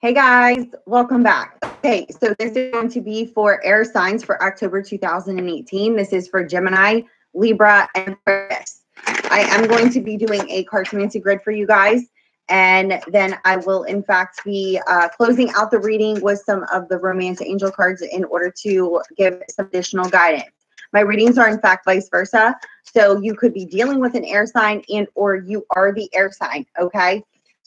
Hey guys, welcome back. Okay, so this is going to be for air signs for October 2018. This is for Gemini, Libra, and Aquarius. I am going to be doing a cartomancy grid for you guys, and then I will in fact be closing out the reading with some of the romance angel cards in order to give some additional guidance. My readings are in fact vice versa, so you could be dealing with an air sign and or you are the air sign, okay?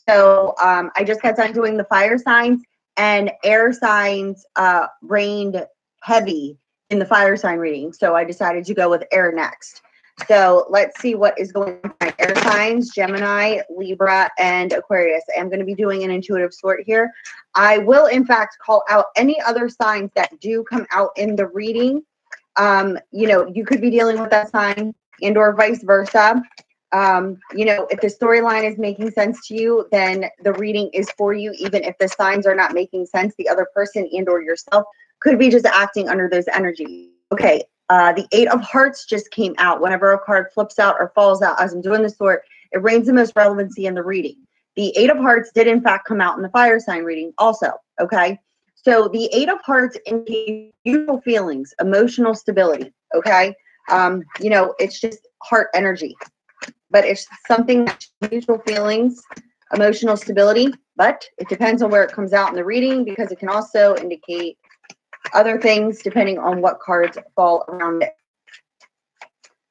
So I just got done doing the fire signs, and air signs reigned heavy in the fire sign reading. So I decided to go with air next. So let's see what is going on with my air signs, Gemini, Libra, and Aquarius. I'm going to be doing an intuitive sort here. I will, in fact, call out any other signs that do come out in the reading. You know, you could be dealing with that sign and or vice versa. You know, if the storyline is making sense to you, then the reading is for you. Even if the signs are not making sense, the other person and or yourself could be just acting under those energies. Okay, the 8 of Hearts just came out. Whenever a card flips out or falls out as I'm doing the sort, it reigns the most relevancy in the reading. The 8 of Hearts did in fact come out in the fire sign reading also, okay? So the 8 of Hearts indicates beautiful feelings, emotional stability, okay? You know, it's just heart energy. But it's something that's mutual feelings, emotional stability, but it depends on where it comes out in the reading because it can also indicate other things depending on what cards fall around it.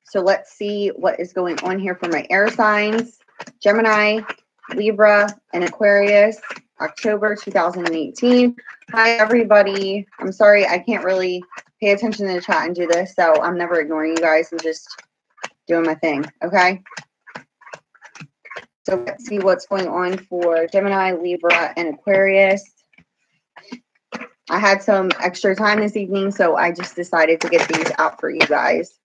So let's see what is going on here for my air signs, Gemini, Libra, and Aquarius, October 2018. Hi, everybody. I'm sorry, I can't really pay attention to the chat and do this, so I'm never ignoring you guys. I'm just doing my thing, okay? So let's see what's going on for Gemini, Libra, and Aquarius. I had some extra time this evening, so I just decided to get these out for you guys.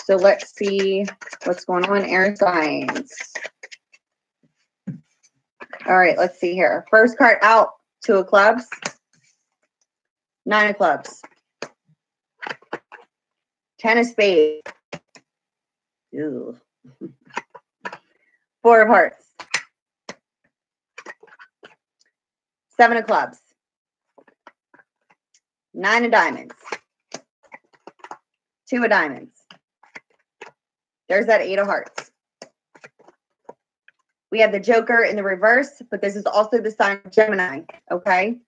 So let's see what's going on, air signs. All right, let's see here. First card out, 2 of clubs, 9 of clubs, 10 of spades. Ew. 4 of hearts, 7 of clubs, 9 of diamonds, 2 of diamonds. There's that 8 of hearts. We have the Joker in the reverse, but this is also the sign of Gemini, okay?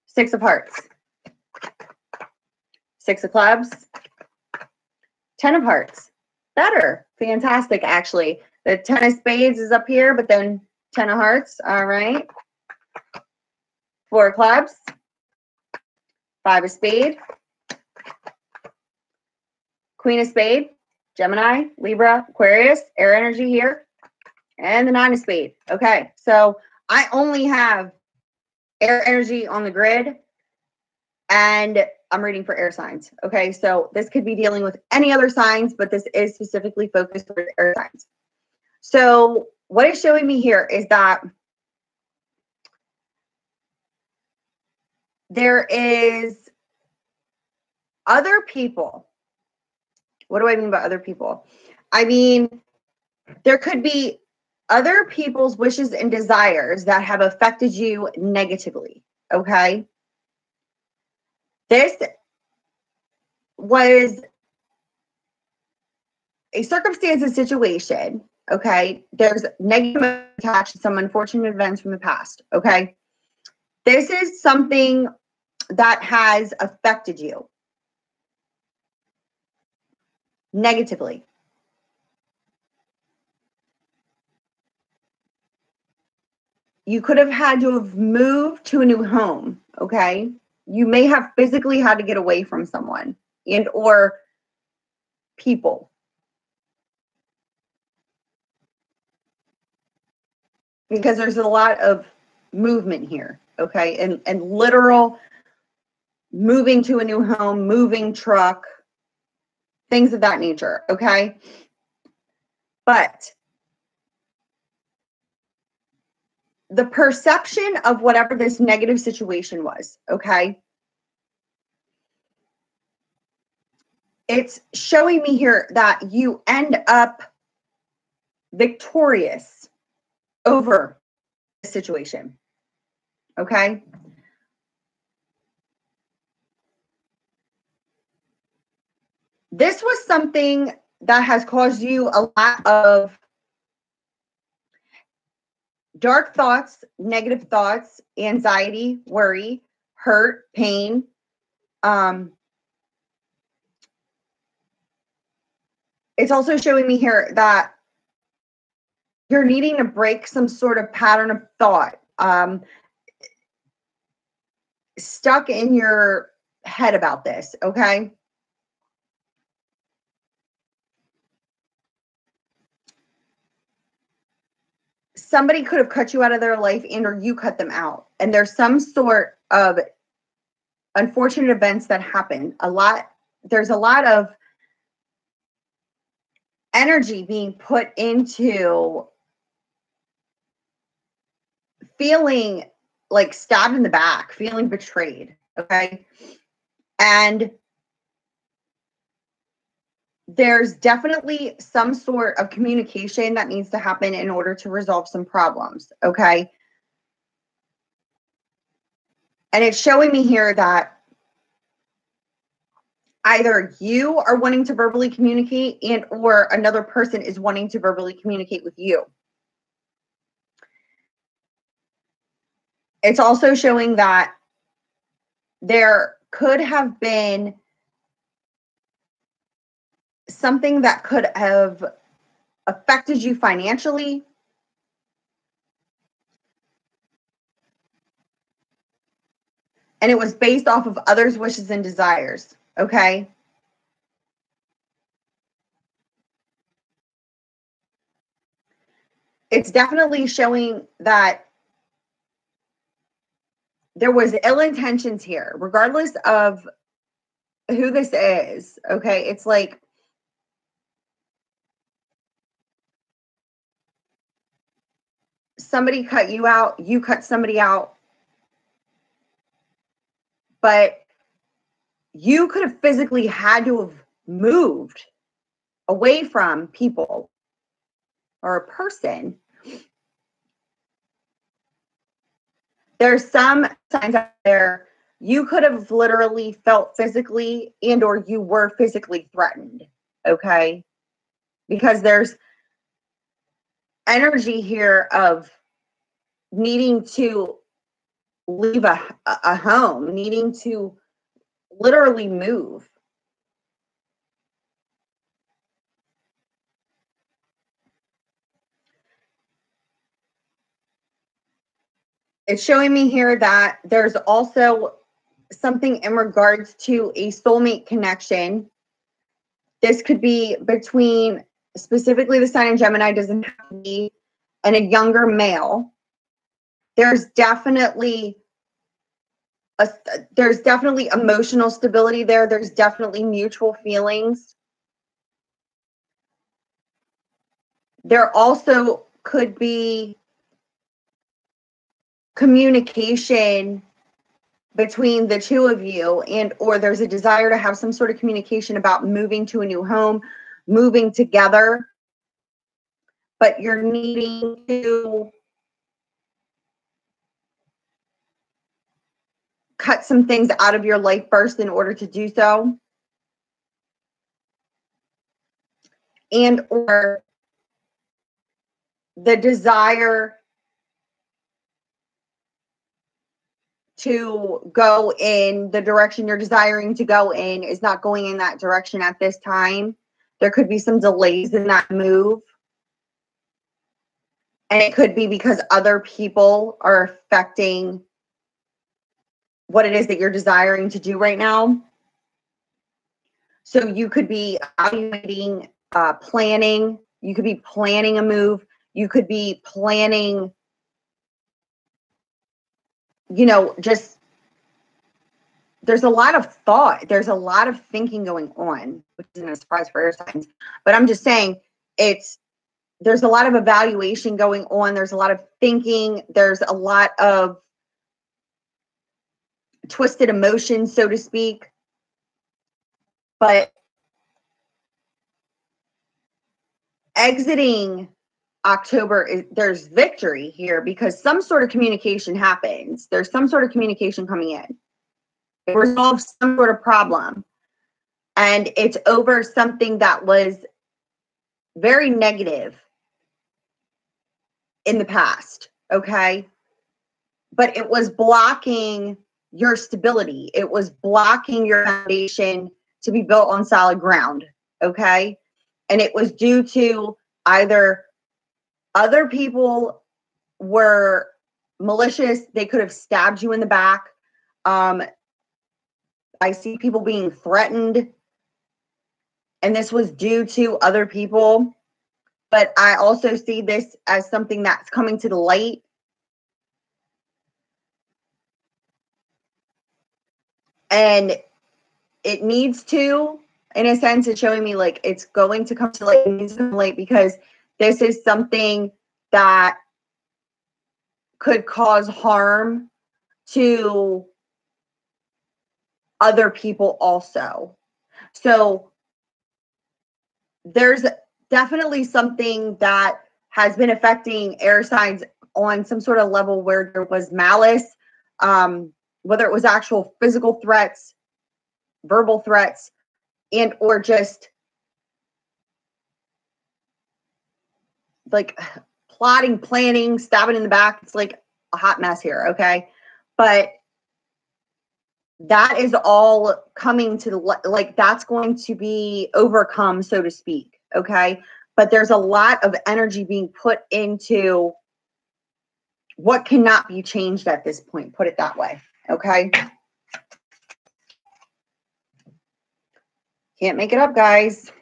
6 of hearts, 6 of clubs, 10 of hearts. Better. Fantastic, actually. The 10 of spades is up here, but then 10 of hearts. All right. 4 of clubs. 5 of spade. Queen of spade. Gemini, Libra, Aquarius. Air energy here. And the 9 of spade. Okay. So I only have air energy on the grid. And I'm reading for air signs. Okay, so this could be dealing with any other signs, but this is specifically focused for air signs. So what it's showing me here is that there is other people. What do I mean by other people? I mean, there could be other people's wishes and desires that have affected you negatively. Okay. This was a circumstance and situation, okay? There's negative attached to some unfortunate events from the past, okay? This is something that has affected you negatively. You could have had to have moved to a new home, okay? You may have physically had to get away from someone and or people. Because there's a lot of movement here, okay? And literal moving to a new home, moving truck, things of that nature, okay? But the perception of whatever this negative situation was, okay? It's showing me here that you end up victorious over situation. Okay. This was something that has caused you a lot of dark thoughts, negative thoughts, anxiety, worry, hurt, pain. It's also showing me here that you're needing to break some sort of pattern of thought, stuck in your head about this, okay? Somebody could have cut you out of their life and or you cut them out. And there's some sort of unfortunate events that happen. There's a lot of energy being put into feeling like stabbed in the back, feeling betrayed, okay? And there's definitely some sort of communication that needs to happen in order to resolve some problems, okay? And it's showing me here that either you are wanting to verbally communicate and or another person is wanting to verbally communicate with you. It's also showing that there could have been something that could have affected you financially. And it was based off of others' wishes and desires, okay? It's definitely showing that there was ill intentions here, regardless of who this is, okay? It's like somebody cut you out, you cut somebody out, but you could have physically had to have moved away from people or a person. There's some signs out there you could have literally felt physically and or you were physically threatened, okay? Because there's energy here of needing to leave a home, needing to literally move. It's showing me here that there's also something in regards to a soulmate connection. This could be between specifically the sign in Gemini, doesn't have to be, and a younger male. There's definitely emotional stability there. There's definitely mutual feelings. There also could be communication between the two of you, and or there's a desire to have some sort of communication about moving to a new home, moving together, but you're needing to cut some things out of your life first in order to do so. And or the desire to go in the direction you're desiring to go in is not going in that direction at this time. There could be some delays in that move. And it could be because other people are affecting what it is that you're desiring to do right now. So you could be evaluating, planning. You could be planning a move. You could be planning, you know, just there's a lot of thought. There's a lot of thinking going on, which isn't a surprise for air signs. But I'm just saying there's a lot of evaluation going on. There's a lot of thinking. There's a lot of twisted emotions, so to speak. But exiting October there's victory here because some sort of communication happens. There's some sort of communication coming in. It resolves some sort of problem. And it's over something that was very negative in the past, okay? But it was blocking your stability. It was blocking your foundation to be built on solid ground, okay? And it was due to either other people were malicious. They could have stabbed you in the back. I see people being threatened. And this was due to other people. But I also see this as something that's coming to the light. And it needs to, in a sense, it's showing me like it's going to come to light. It needs to come to light because this is something that could cause harm to other people also. So there's definitely something that has been affecting air signs on some sort of level where there was malice, whether it was actual physical threats, verbal threats, and or just like plotting, planning, stabbing in the back. It's like a hot mess here, okay? But that is all coming to the, like, that's going to be overcome, so to speak, okay? But there's a lot of energy being put into what cannot be changed at this point, put it that way, okay? Can't make it up, guys.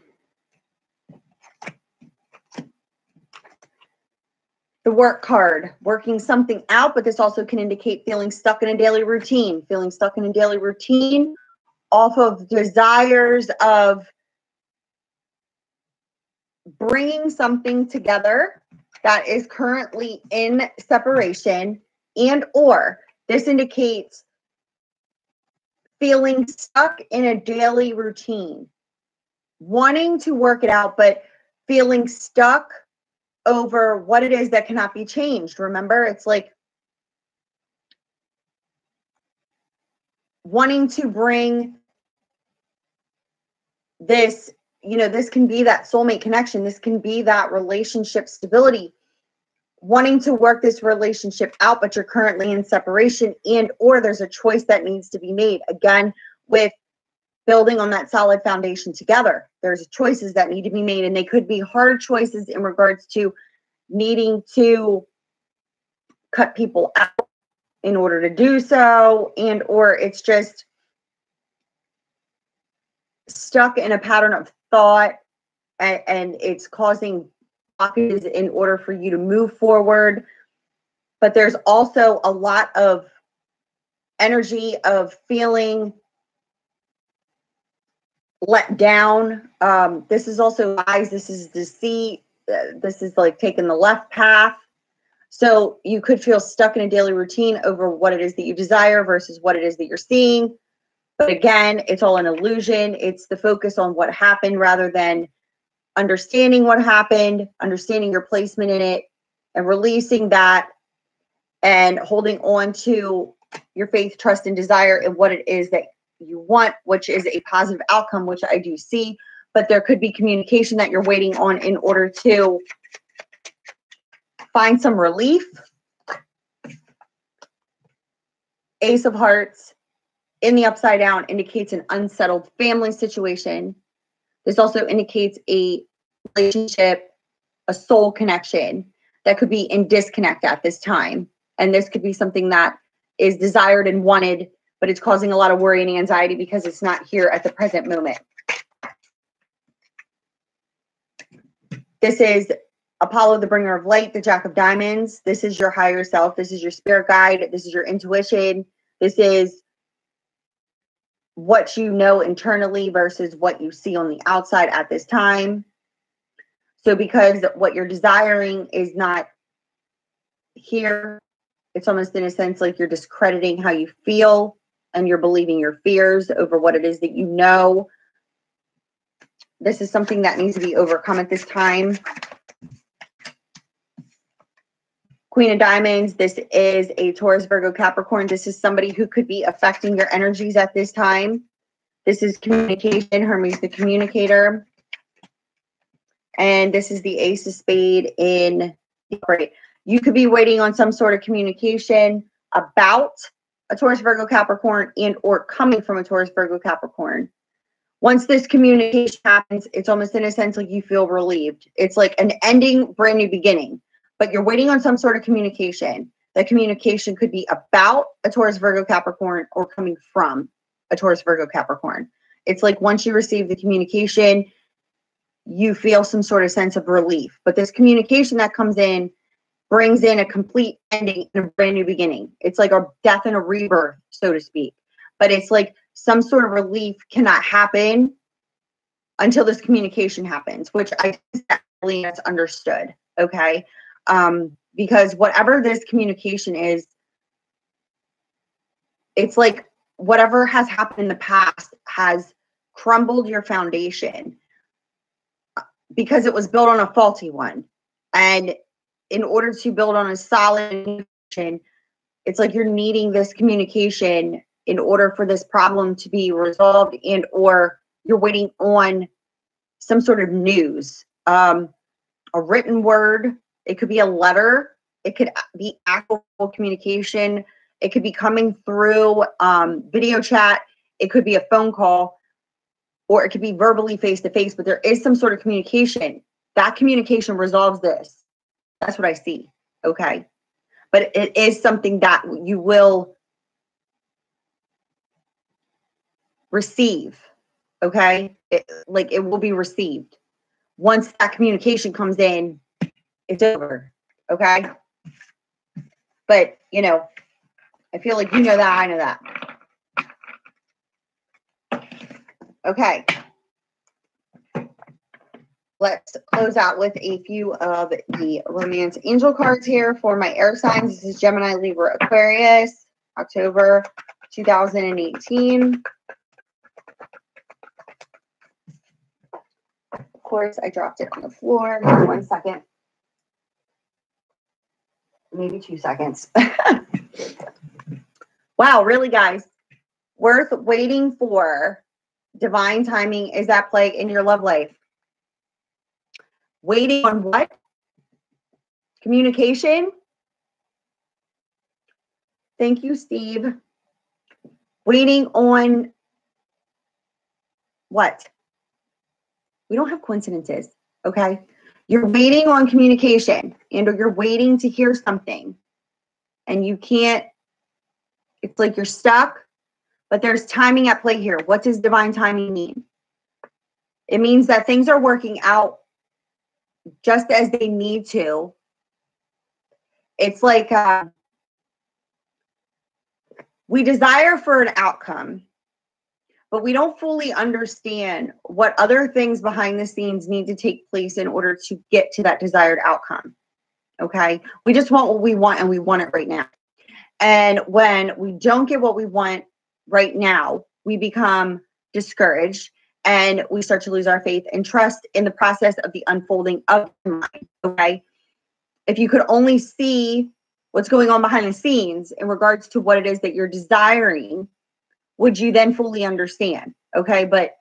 The work card, working something out, but this also can indicate feeling stuck in a daily routine, off of desires of bringing something together that is currently in separation, and or this indicates feeling stuck in a daily routine, wanting to work it out, but feeling stuck over what it is that cannot be changed. Remember, it's like wanting to bring this, you know, this can be that soulmate connection. This can be that relationship stability, wanting to work this relationship out, but you're currently in separation, and or there's a choice that needs to be made. Again, with building on that solid foundation together, there's choices that need to be made, and they could be hard choices in regards to needing to cut people out in order to do so, and or it's just stuck in a pattern of thought, and it's causing blockages in order for you to move forward. But there's also a lot of energy of feeling let down. This is also lies. This is deceit. This is like taking the left path. So you could feel stuck in a daily routine over what it is that you desire versus what it is that you're seeing. But again, it's all an illusion. It's the focus on what happened rather than understanding what happened, understanding your placement in it, and releasing that and holding on to your faith, trust, and desire in what it is that you want, which is a positive outcome, which I do see. But there could be communication that you're waiting on in order to find some relief. Ace of Hearts in the upside down indicates an unsettled family situation. This also indicates a relationship, a soul connection that could be in disconnect at this time. And this could be something that is desired and wanted, but it's causing a lot of worry and anxiety because it's not here at the present moment. This is Apollo, the bringer of light, the Jack of Diamonds. This is your higher self. This is your spirit guide. This is your intuition. This is what you know internally versus what you see on the outside at this time. So because what you're desiring is not here, it's almost in a sense like you're discrediting how you feel and you're believing your fears over what it is that you know. This is something that needs to be overcome at this time. Queen of Diamonds, this is a Taurus, Virgo, Capricorn. This is somebody who could be affecting your energies at this time. This is communication. Hermes, the communicator. And this is the Ace of Spades in the upright. You could be waiting on some sort of communication about a Taurus, Virgo, Capricorn, and or coming from a Taurus, Virgo, Capricorn. Once this communication happens, it's almost in a sense like you feel relieved. It's like an ending, brand new beginning. But you're waiting on some sort of communication. That communication could be about a Taurus, Virgo, Capricorn, or coming from a Taurus, Virgo, Capricorn. It's like once you receive the communication, you feel some sort of sense of relief. But this communication that comes in brings in a complete ending and a brand new beginning. It's like a death and a rebirth, so to speak. But it's like some sort of relief cannot happen until this communication happens, which I think that's understood, okay? Because whatever this communication is, it's like whatever has happened in the past has crumbled your foundation because it was built on a faulty one. And in order to build on a solid foundation, it's like you're needing this communication in order for this problem to be resolved, and or you're waiting on some sort of news, a written word. It could be a letter. It could be actual communication. It could be coming through video chat. It could be a phone call, or it could be verbally face-to-face, but there is some sort of communication. That communication resolves this. That's what I see, okay? But it is something that you will receive, okay? It will be received. Once that communication comes in, it's over, okay? But, you know, I feel like you know that, I know that. Okay. Let's close out with a few of the romance angel cards here for my air signs. This is Gemini, Libra, Aquarius, October 2018. Of course, I dropped it on the floor. 1 second. Maybe 2 seconds. Wow, really, guys? Worth waiting for. Divine timing is at play in your love life. Waiting on what? Communication. Thank you, Steve. Waiting on what? We don't have coincidences, okay? You're waiting on communication, and or you're waiting to hear something, and you can't. It's like you're stuck, but there's timing at play here. What does divine timing mean? It means that things are working out just as they need to. It's like we desire for an outcome, but we don't fully understand what other things behind the scenes need to take place in order to get to that desired outcome. Okay? We just want what we want, and we want it right now. And when we don't get what we want right now, we become discouraged, and we start to lose our faith and trust in the process of the unfolding of your mind, okay? If you could only see what's going on behind the scenes in regards to what it is that you're desiring, would you then fully understand, okay? But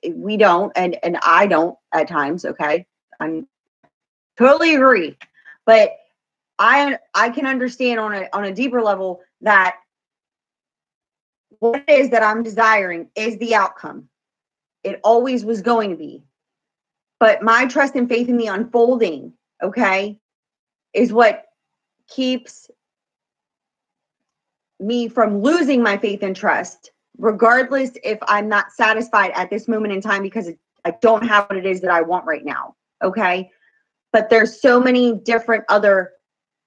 we don't, and I don't at times, okay? I totally agree. But I can understand on a deeper level that what it is that I'm desiring is the outcome. It always was going to be. But my trust and faith in the unfolding, okay, is what keeps me from losing my faith and trust, regardless if I'm not satisfied at this moment in time because I don't have what it is that I want right now, okay? But there's so many different other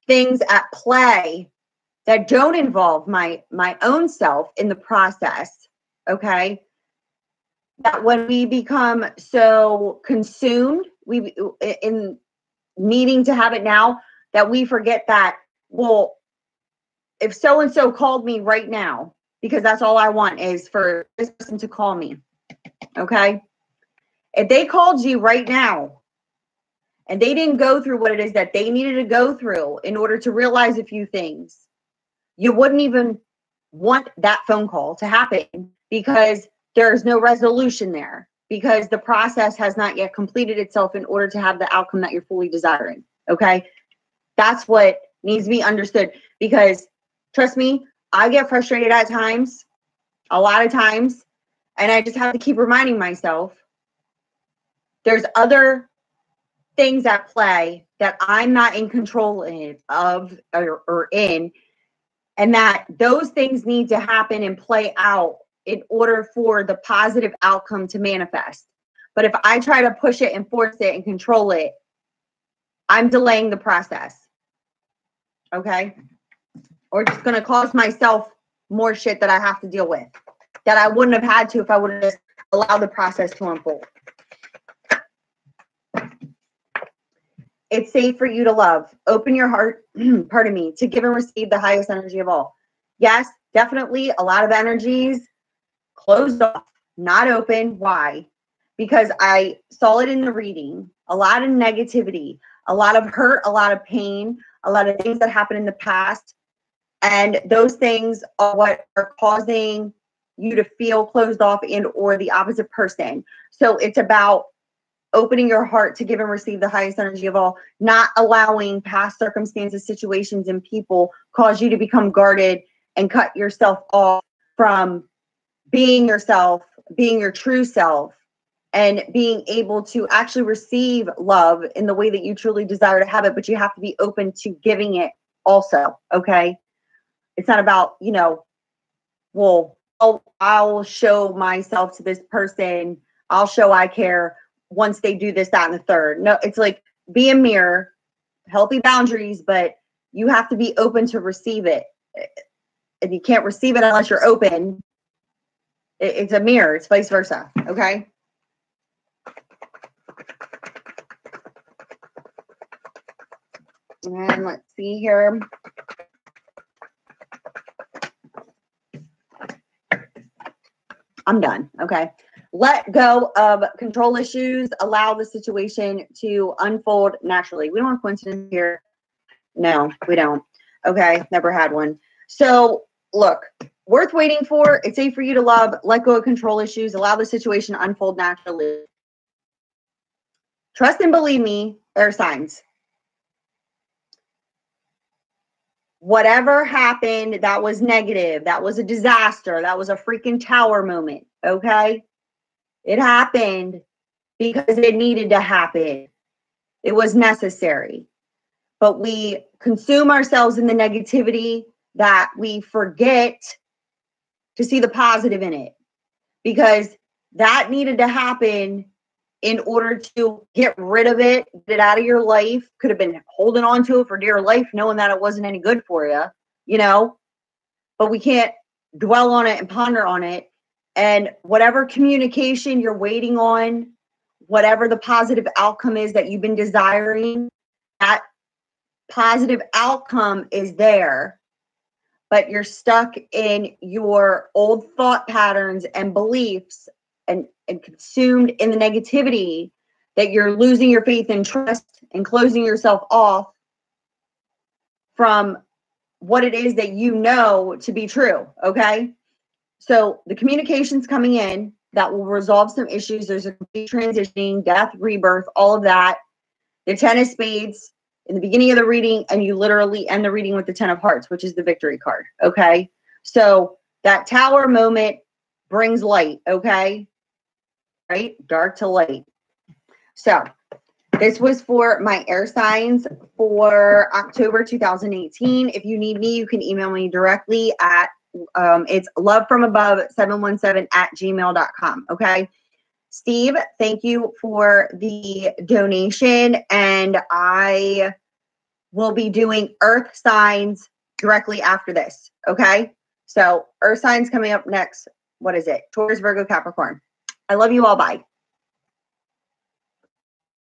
things at play that don't involve my own self in the process, okay? That when we become so consumed in needing to have it now, that we forget that, well, if so-and-so called me right now, because that's all I want is for this person to call me, okay? If they called you right now and they didn't go through what it is that they needed to go through in order to realize a few things, you wouldn't even want that phone call to happen because there's no resolution there, because the process has not yet completed itself in order to have the outcome that you're fully desiring. Okay. That's what needs to be understood, because trust me, I get frustrated at times, a lot of times, and I just have to keep reminding myself there's other things at play that I'm not in control of or in, and that those things need to happen and play out in order for the positive outcome to manifest. But if I try to push it and force it and control it, I'm delaying the process. Okay? Or just going to cause myself more shit that I have to deal with that I wouldn't have had to if I would have just allowed the process to unfold. It's safe for you to love. Open your heart, pardon me, to give and receive the highest energy of all. Yes, definitely a lot of energies closed off, not open. Why? Because I saw it in the reading. A lot of negativity, a lot of hurt, a lot of pain, a lot of things that happened in the past. And those things are what are causing you to feel closed off and or the opposite person. So it's about opening your heart to give and receive the highest energy of all, not allowing past circumstances, situations, and people cause you to become guarded and cut yourself off from being yourself, being your true self, and being able to actually receive love in the way that you truly desire to have it. But you have to be open to giving it also. Okay. It's not about, you know, well, I'll show myself to this person. I'll show I care once they do this, that, and the third. No, it's like, be a mirror, healthy boundaries, but you have to be open to receive it. And you can't receive it unless you're open. It's a mirror. It's vice versa. Okay. And let's see here. I'm done. Okay. Let go of control issues. Allow the situation to unfold naturally. We don't have coincidence here. No, we don't. Okay. Never had one. So look, worth waiting for. It's safe for you to love. Let go of control issues. Allow the situation to unfold naturally. Trust and believe me, air signs. Whatever happened that was negative, that was a disaster, that was a freaking tower moment, okay? It happened because it needed to happen. It was necessary. But we consume ourselves in the negativity that we forget to see the positive in it, because that needed to happen in order to get rid of it, get it out of your life. Could have been holding on to it for dear life, knowing that it wasn't any good for you, you know, but we can't dwell on it and ponder on it. And whatever communication you're waiting on, whatever the positive outcome is that you've been desiring, that positive outcome is there, but you're stuck in your old thought patterns and beliefs and consumed in the negativity that you're losing your faith and trust and closing yourself off from what it is that you know to be true. Okay. So the communication's coming in that will resolve some issues. There's a complete transitioning, death, rebirth, all of that. The 10 of spades in the beginning of the reading, and you literally end the reading with the 10 of hearts, which is the victory card. Okay. So that tower moment brings light. Okay. Right? Dark to light. So this was for my air signs for October 2018. If you need me, you can email me directly at it's lovefromabove717@gmail.com. Okay. Steve, thank you for the donation. And I will be doing earth signs directly after this. Okay. So earth signs coming up next. What is it? Taurus, Virgo, Capricorn. I love you all. Bye.